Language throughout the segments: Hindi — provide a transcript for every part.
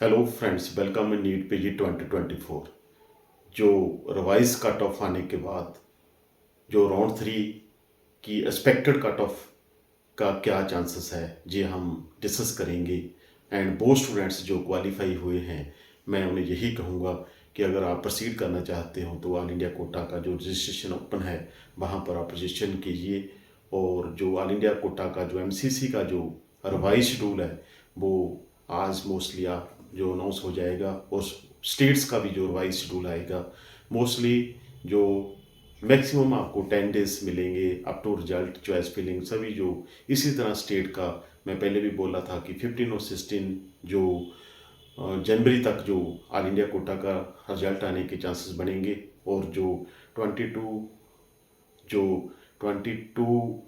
Hello friends, welcome in NEET PG 2024। जो रिवाइज कट ऑफ आने के बाद जो राउंड 3 की एक्सपेक्टेड कट ऑफ का क्या चांसेस है, ये हम डिस्कस करेंगे। एंड वो स्टूडेंट्स जो क्वालिफाई हुए हैं, मैं उन्हें यही कहूँगा कि अगर आप प्रोसीड करना चाहते हो तो ऑल इंडिया कोटा का जो रजिस्ट्रेशन ओपन है वहाँ पर आप रजिस्ट्रेशन कीजिए। और जो ऑल इंडिया कोटा का जो एमसीसी का जो रिवाइज शेड्यूल है वो आज मोस्टली आप जो अनाउंस हो जाएगा, और स्टेट्स का भी जो रिवाइज शेड्यूल आएगा मोस्टली जो मैक्सिमम आपको 10 डेज मिलेंगे up to result choice filling सभी जो इसी तरह स्टेट का। मैं पहले भी बोला था कि 15 और 16 जो जनवरी तक जो ऑल इंडिया कोटा का रिजल्ट आने के चांसेस बनेंगे, और जो 22 जो 22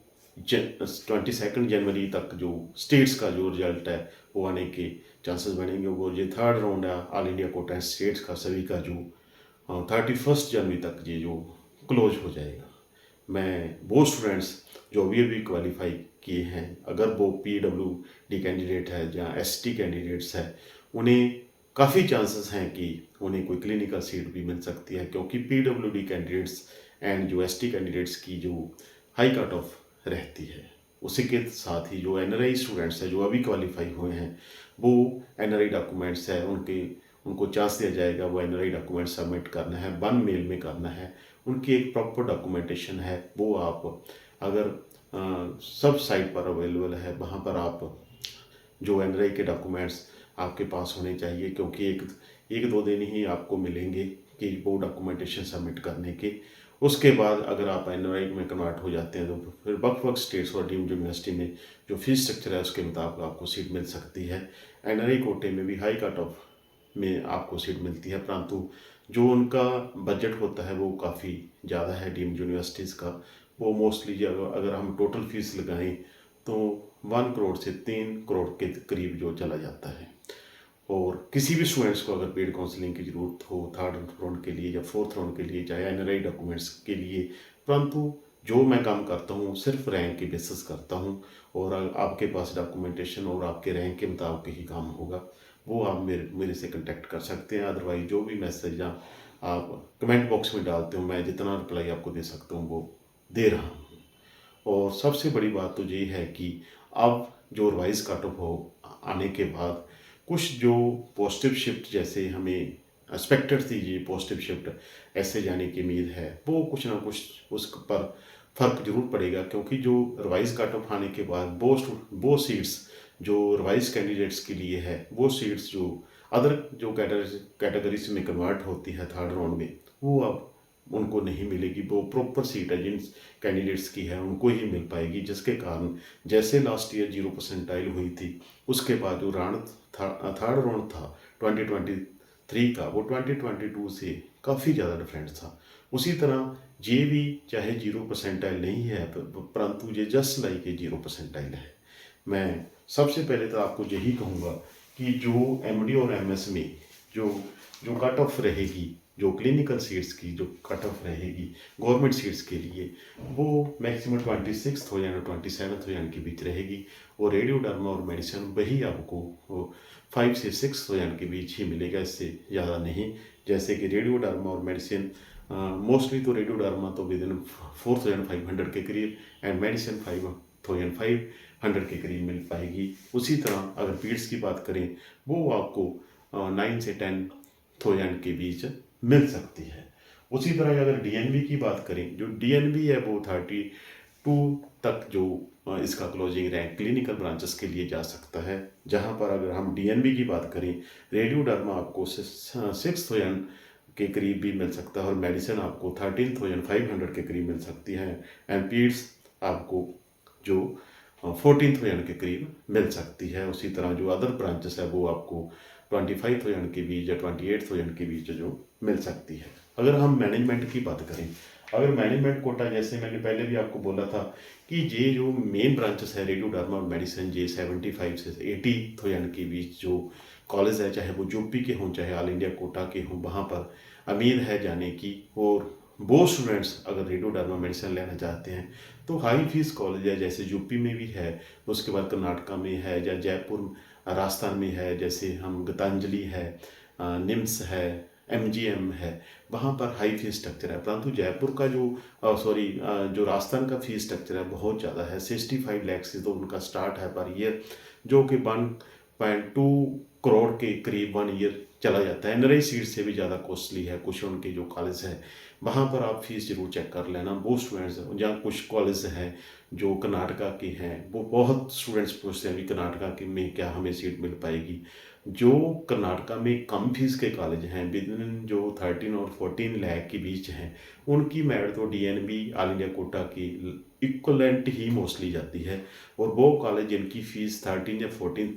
जनवरी तक जो स्टेट्स का जो रिजल्ट है वो आने के चांसेस बनेंगे। वो ये थर्ड राउंड है ऑल इंडिया कोटा स्टेट्स का सभी का जो 31 जनवरी तक ये जो क्लोज हो जाएगा। मैं वो स्टूडेंट्स जो अभी क्वालिफाई किए हैं, अगर वो PWD कैंडिडेट है या ST कैंडिडेट्स है, उन्हें काफ़ी चांसेस हैं कि उन्हें कोई क्लिनिकल सीट भी मिल सकती है, क्योंकि PWD कैंडिडेट्स एंड जो ST कैंडिडेट्स की जो हाई कट ऑफ रहती है। उसी के साथ ही जो NRI स्टूडेंट्स हैं जो अभी क्वालिफाई हुए हैं, वो NRI डॉक्यूमेंट्स है उनको चांस दिया जाएगा। वो NRI डॉक्यूमेंट सबमिट करना है, 1 मेल में करना है। उनकी एक प्रॉपर डॉक्यूमेंटेशन है, वो आप अगर सब साइट पर अवेलेबल है वहाँ पर आप जो NRI के डॉक्यूमेंट्स आपके पास होने चाहिए, क्योंकि एक दो दिन ही आपको मिलेंगे कि वो डॉक्यूमेंटेशन सबमिट करने के। उसके बाद अगर आप NRI में कन्वर्ट हो जाते हैं तो फिर वक्त स्टेट्स और डीम्ड यूनिवर्सिटी में जो फीस स्ट्रक्चर है उसके मुताबिक आपको सीट मिल सकती है। NRI कोटे में भी हाई कट ऑफ में आपको सीट मिलती है, परंतु जो उनका बजट होता है वो काफ़ी ज़्यादा है डीम्ड यूनिवर्सिटीज़ का। वो मोस्टली अगर हम टोटल फीस लगाएं तो 1 करोड़ से 3 करोड़ के करीब जो चला जाता है। और किसी भी स्टूडेंट्स को अगर पेड काउंसलिंग की ज़रूरत हो थर्ड राउंड के लिए या फोर्थ राउंड के लिए, चाहे NRI डॉक्यूमेंट्स के लिए, परंतु जो मैं काम करता हूँ सिर्फ रैंक के बेसिस करता हूँ, और आपके पास डॉक्यूमेंटेशन और आपके रैंक के मुताबिक ही काम होगा, वो आप मेरे से कांटेक्ट कर सकते हैं। अदरवाइज जो भी मैसेज आप कमेंट बॉक्स में डालते हो, मैं जितना रिप्लाई आपको दे सकता हूँ वो दे रहा हूँ। और सबसे बड़ी बात तो ये है कि अब जो रिवाइज कट ऑफ हो आने के बाद कुछ जो पॉजिटिव शिफ्ट जैसे हमें एक्सपेक्टेड थी, ये पॉजिटिव शिफ्ट ऐसे जाने की उम्मीद है, वो कुछ ना कुछ उस पर फर्क जरूर पड़ेगा, क्योंकि जो रिवाइज कट ऑफ आने के बाद वो सीट्स जो रिवाइज कैंडिडेट्स के लिए है, वो सीट्स जो अदर जो कैटेगरीज में कन्वर्ट होती है थर्ड राउंड में, वो अब उनको नहीं मिलेगी। वो प्रॉपर सीट है जिन कैंडिडेट्स की है उनको ही मिल पाएगी, जिसके कारण जैसे लास्ट ईयर 0% हुई थी, उसके बाद जो थर्ड राउंड था 2023 का, वो 2022 से काफ़ी ज़्यादा डिफरेंट था। उसी तरह ये भी चाहे 0% नहीं है, परंतु ये जस्ट लाइक ए 0% है। मैं सबसे पहले तो आपको यही कहूँगा कि जो MD और MS में जो जो कट ऑफ रहेगी, जो क्लिनिकल सीट्स की जो कट ऑफ रहेगी गवर्नमेंट सीट्स के लिए, वो मैक्सिमम 26 हो या 27 हो के बीच रहेगी। और रेडियो डर्मा और मेडिसिन वही आपको 5 से 6 हो के बीच ही मिलेगा, इससे ज़्यादा नहीं। जैसे कि रेडियो डर्मा और मेडिसिन मोस्टली तो रेडियो डर्मा तो विद इन 4500 के करीब एंड मेडिसिन 5500 के करीब मिल पाएगी। उसी तरह अगर पीड्स की बात करें वो आपको 9 से 10,000 के बीच मिल सकती है। उसी तरह अगर DNB की बात करें, जो DNB है वो 32 तक जो इसका क्लोजिंग रैंक क्लिनिकल ब्रांचेस के लिए जा सकता है। जहां पर अगर हम DNB की बात करें, रेडियो डर्मा आपको 6,000 के करीब भी मिल सकता है, और मेडिसिन आपको 13,500 के करीब मिल सकती है, एंड पीड्स आपको जो 14,000 के करीब मिल सकती है। उसी तरह जो अदर ब्रांचेस है वो आपको 25,000 के बीच या 28,000 के बीच जो मिल सकती है। अगर हम मैनेजमेंट की बात करें, अगर मैनेजमेंट कोटा जैसे मैंने पहले भी आपको बोला था कि ये जो मेन ब्रांचेस है रेडियो डर्मा और मेडिसिन, ये 75 से 80,000 के बीच जो कॉलेज है, चाहे वो यूपी के हों चाहे ऑल इंडिया कोटा के हों, वहाँ पर उम्मीद है जाने की। और वो स्टूडेंट्स अगर रेडियो डर्मा मेडिसिन लेना चाहते हैं तो हाई फीस कॉलेज है, जैसे यूपी में भी है, उसके बाद कर्नाटका में है, या जयपुर राजस्थान में है, जैसे हम गीतांजलि है, निम्स है, एमजीएम है, वहाँ पर हाई फीस स्ट्रक्चर है। परंतु जयपुर का जो जो राजस्थान का फीस स्ट्रक्चर है बहुत ज़्यादा है। 65 लाख से तो उनका स्टार्ट है पर ईयर, जो कि 1.2 करोड़ के करीब 1 ईयर चला जाता है। नई सीट से भी ज़्यादा कॉस्टली है। कुछ उनके जो कॉलेज है वहाँ पर आप फीस जरूर चेक कर लेना। वो स्टूडेंट्स जहाँ कुछ कॉलेज हैं जो कर्नाटका के हैं, वो बहुत स्टूडेंट्स पूछते हैं अभी कर्नाटका के में क्या हमें सीट मिल पाएगी। जो कर्नाटका में कम फीस के कॉलेज हैं विदिन जो 13 और 14 लाख के बीच हैं, उनकी मेरिट तो डीएनबी ऑल इंडिया कोटा की इक्वलेंट ही मोस्टली जाती है। और वो कॉलेज जिनकी फ़ीस 13 या 14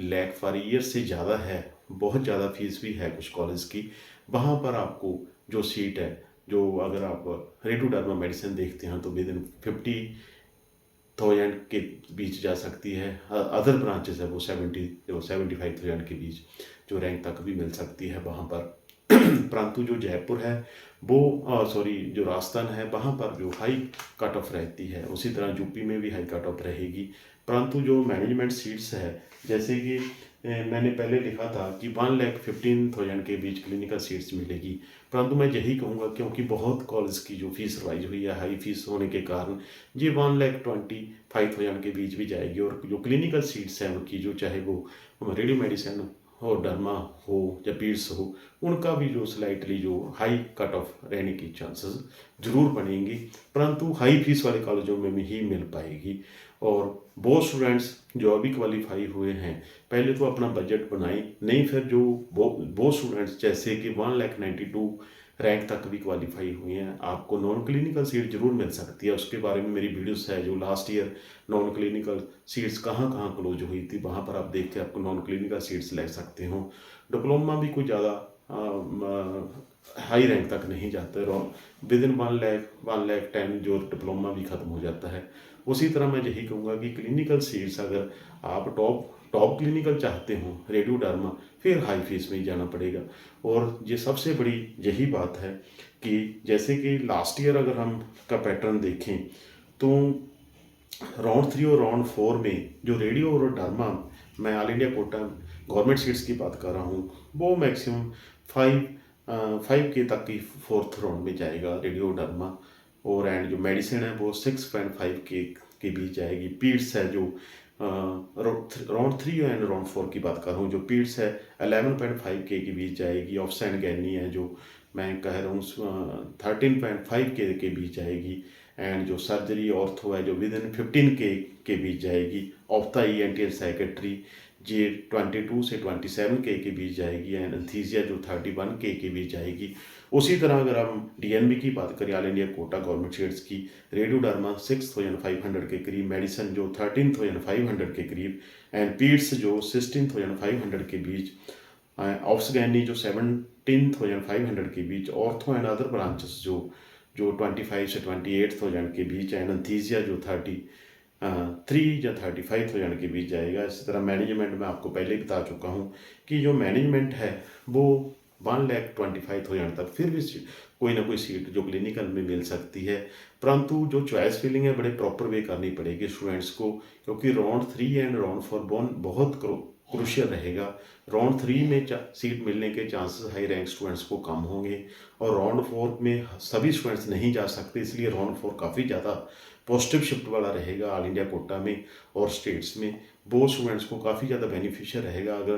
लाख पर ईयर से ज़्यादा है, बहुत ज़्यादा फीस भी है कुछ कॉलेज की, वहाँ पर आपको जो सीट है, जो अगर आप रेडियोडर्मा मेडिसिन देखते हैं तो विदिन 50,000 के बीच जा सकती है। अदर ब्रांचेस है वो 75,000 के बीच जो रैंक तक भी मिल सकती है वहाँ पर। परंतु जो जयपुर है वो जो राजस्थान है वहाँ पर जो हाई कट ऑफ रहती है, उसी तरह यूपी में भी हाई कट ऑफ रहेगी। परंतु जो मैनेजमेंट सीट्स है, जैसे कि मैंने पहले लिखा था कि 1,15,000 के बीच क्लिनिकल सीट्स मिलेगी, परंतु मैं यही कहूँगा क्योंकि बहुत कॉलेज की जो फीस राइज हुई है हाई फीस होने के कारण ये 1,25,000 के बीच भी जाएगी। और जो क्लिनिकल सीट्स हैं उनकी जो चाहे वो रेडियो मेडिसिन हो, डर्मा हो या पीड्स हो, उनका भी जो स्लाइटली जो हाई कट ऑफ रहने की चांसेस जरूर बनेंगी, परंतु हाई फीस वाले कॉलेजों में भी ही मिल पाएगी। और वो स्टूडेंट्स जो अभी क्वालिफाई हुए हैं पहले तो अपना बजट बनाएं, नहीं फिर जो वो स्टूडेंट्स जैसे कि 1,92,000 रैंक तक भी क्वालिफाई हुए हैं, आपको नॉन क्लिनिकल सीट जरूर मिल सकती है। उसके बारे में मेरी वीडियोस है जो last year non clinical seats कहाँ कहाँ क्लोज हुई थी, वहाँ पर आप देख के आपको नॉन क्लिनिकल सीट्स ले सकते हो। डिप्लोमा भी कोई ज़्यादा हाई रैंक तक नहीं जाते, विदिन 1,10,000 जो डिप्लोमा भी ख़त्म हो जाता है। उसी तरह मैं यही कहूँगा कि क्लिनिकल सीट्स अगर आप टॉप क्लिनिकल चाहते हो रेडियोडर्मा, फिर हाई फीस में ही जाना पड़ेगा। और ये सबसे बड़ी यही बात है कि जैसे कि लास्ट ईयर अगर हम का पैटर्न देखें तो राउंड 3 और राउंड 4 में जो रेडियो और डर्मा, मैं all India quota government seats की बात कर रहा हूँ, वो मैक्सिमम 5 के तक की फोर्थ राउंड में जाएगा रेडियो डर्मा। और एंड जो मेडिसिन है वो 6.5 के बीच जाएगी। पीड्स है जो राउंड 3 एंड राउंड 4 की बात कर रहा हूँ, जो पीड्स है 11.5 के बीच जाएगी। ऑप्स एंड गैनी है जो मैं कह रहा हूँ 13.5 के बीच जाएगी। एंड जो सर्जरी ऑर्थो है जो विदिन 15 के बीच जाएगी। ऑप्था ENT एंड साइकेट्री ये 22 से 27 के बीच जाएगी। एंड एंथीसिया जो 31 के बीच जाएगी। उसी तरह अगर हम डीएनबी की बात करें all India quota government seats की, रेडियोडर्मा 6,500 के करीब, मेडिसिन जो 13,500 के करीब, एंड पीड्स जो 16,500 के बीच, ऑप्सगैनी जो 17,500 के बीच, ऑर्थो एंड अदर ब्रांचेस जो 25 से 28,000 के बीच, एंड एंथीसिया जो 3 या 35,000 के बीच जाएगा। इसी तरह मैनेजमेंट में आपको पहले ही बता चुका हूँ कि जो मैनेजमेंट है वो 1,25,000 तक फिर भी कोई ना कोई सीट जो क्लिनिकल में मिल सकती है। परंतु जो चॉइस फिलिंग है बड़े प्रॉपर वे करनी पड़ेगी स्टूडेंट्स को, क्योंकि राउंड 3 एंड राउंड 4 बहुत क्रूशियल रहेगा। राउंड 3 में सीट मिलने के चांसेस हाई रैंक स्टूडेंट्स को कम होंगे, और राउंड 4 में सभी स्टूडेंट्स नहीं जा सकते, इसलिए राउंड 4 काफ़ी ज़्यादा पॉजिटिव शिफ्ट वाला रहेगा ऑल इंडिया कोटा में और स्टेट्स में। वो स्टूडेंट्स को काफ़ी ज़्यादा बेनिफिशियल रहेगा अगर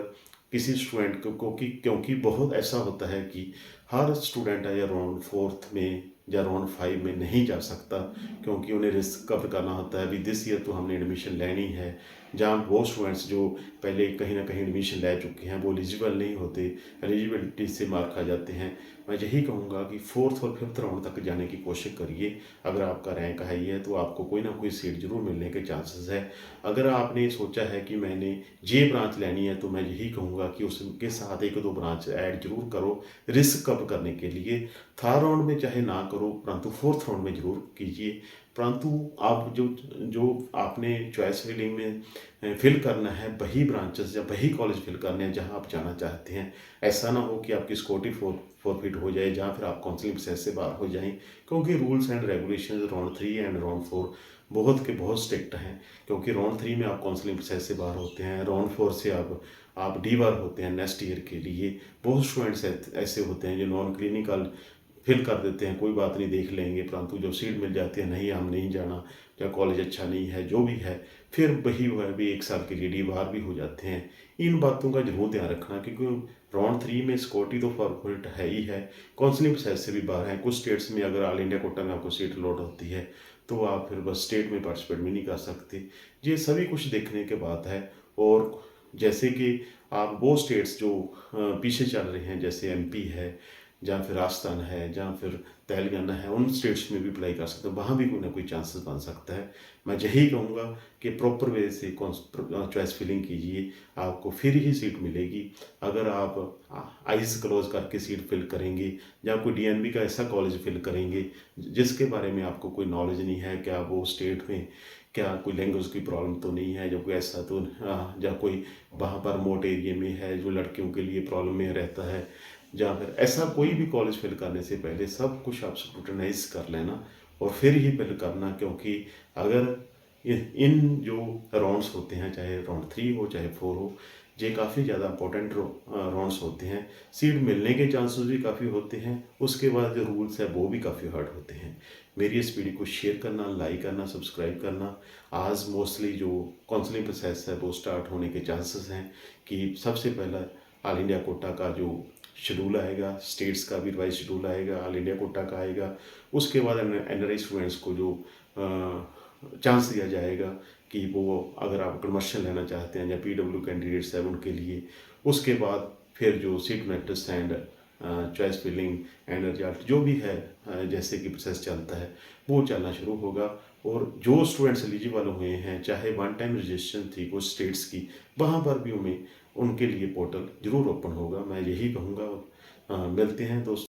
किसी स्टूडेंट को क्योंकि बहुत ऐसा होता है कि हर स्टूडेंट है या राउंड 4 में या राउंड 5 में नहीं जा सकता, क्योंकि उन्हें रिस्क कवर करना होता है। अभी दिस ईयर तो हमने एडमिशन लेनी है, जहाँ वो स्टूडेंट्स जो पहले कहीं ना कहीं एडमिशन ले चुके हैं वो एलिजिबल नहीं होते, एलिजिबिलिटी से मार्क आ जाते हैं। मैं यही कहूँगा कि 4th और 5th राउंड तक जाने की कोशिश करिए। अगर आपका रैंक हाई है तो आपको कोई ना कोई सीट जरूर मिलने के चांसेस है। अगर आपने सोचा है कि मैंने ये ब्रांच लेनी है तो मैं यही कहूँगा कि उसके साथ 1-2 ब्रांच ऐड जरूर करो रिस्क कवर करने के लिए। 3rd राउंड में चाहे ना करो, परंतु 4th राउंड में जरूर कीजिए। परंतु आप जो जो आपने चॉइस फिलिंग में फिल करना है वही ब्रांचेस या वही कॉलेज फिल करने हैं जहाँ आप जाना चाहते हैं। ऐसा ना हो कि आपकी सिक्योरिटी फॉरफिट हो जाए, जहाँ फिर आप काउंसलिंग प्रोसेस से बाहर हो जाएं, क्योंकि rules and regulation round 3 and round 4 बहुत के बहुत स्ट्रिक्ट हैं। क्योंकि राउंड 3 में आप काउंसलिंग प्रोसेस से बाहर होते हैं, राउंड 4 से आप डी बार होते हैं नेक्स्ट ईयर के लिए। बहुत स्टूडेंट्स ऐसे होते हैं जो नॉन क्लिनिकल फिल कर देते हैं, कोई बात नहीं देख लेंगे, परंतु जब सीट मिल जाती है नहीं हम नहीं जाना या कॉलेज अच्छा नहीं है जो भी है, फिर वही वह भी 1 साल के लिए डी बार भी हो जाते हैं। इन बातों का जरूर ध्यान रखना, क्योंकि राउंड 3 में सिक्योरिटी तो फॉरवर्ड है ही है, काउंसलिंग प्रोसेस से भी बाहर है। कुछ स्टेट्स में अगर ऑल इंडिया कोटा में आपको सीट अलॉट होती है तो आप फिर बस स्टेट में पार्टिसिपेट भी नहीं कर सकते। ये सभी कुछ देखने के बात है। और जैसे कि आप वो स्टेट्स जो पीछे चल रहे हैं, जैसे एमपी है, जहाँ फिर राजस्थान है, जहाँ फिर तेलंगाना है, उन स्टेट्स में भी अप्लाई कर सकते हो, वहाँ भी कोई ना कोई चांसेस बन सकता है। मैं यही कहूँगा कि प्रॉपर वे से चॉइस फिलिंग कीजिए, आपको फिर ही सीट मिलेगी। अगर आप आइज क्लोज करके सीट फिल करेंगे या कोई डीएनबी का ऐसा कॉलेज फिल करेंगे जिसके बारे में आपको कोई नॉलेज नहीं है, क्या वो स्टेट में क्या कोई लैंग्वेज की प्रॉब्लम तो नहीं है, या कोई ऐसा तो या कोई वहाँ पर रिमोट एरिया में है जो लड़कियों के लिए प्रॉब्लम में रहता है, या फिर ऐसा कोई भी कॉलेज फिल करने से पहले सब कुछ आप स्क्रूटनाइज कर लेना और फिर ही फिल करना। क्योंकि अगर इन जो राउंड्स होते हैं, चाहे राउंड 3 हो चाहे 4 हो, ये काफ़ी ज़्यादा इंपॉर्टेंट राउंड्स होते हैं। सीट मिलने के चांसेस भी काफ़ी होते हैं, उसके बाद जो रूल्स है वो भी काफ़ी हार्ड होते हैं। मेरी इस वीडियो को शेयर करना, लाइक करना, सब्सक्राइब करना। आज मोस्टली जो काउंसलिंग प्रोसेस है वो स्टार्ट होने के चांसेस हैं कि सबसे पहला ऑल इंडिया कोटा का जो शेड्यूल आएगा, स्टेट्स का भी रिवाइज शेड्यूल आएगा, ऑल इंडिया कोटा का आएगा। उसके बाद एनआरआई स्टूडेंट्स को जो चांस दिया जाएगा कि वो अगर आप कमर्शियल लेना चाहते हैं या पीडब्ल्यू कैंडिडेट्स हैं उनके लिए। उसके बाद फिर जो seat merit and choice filling and result जो भी है, जैसे कि प्रोसेस चलता है वो चलना शुरू होगा। और जो स्टूडेंट्स एलिजिबल हुए हैं, चाहे वन टाइम रजिस्ट्रेशन थी कुछ स्टेट्स की, वहाँ पर भी उनके लिए पोर्टल जरूर ओपन होगा। मैं यही कहूँगा। मिलते हैं दोस्तों।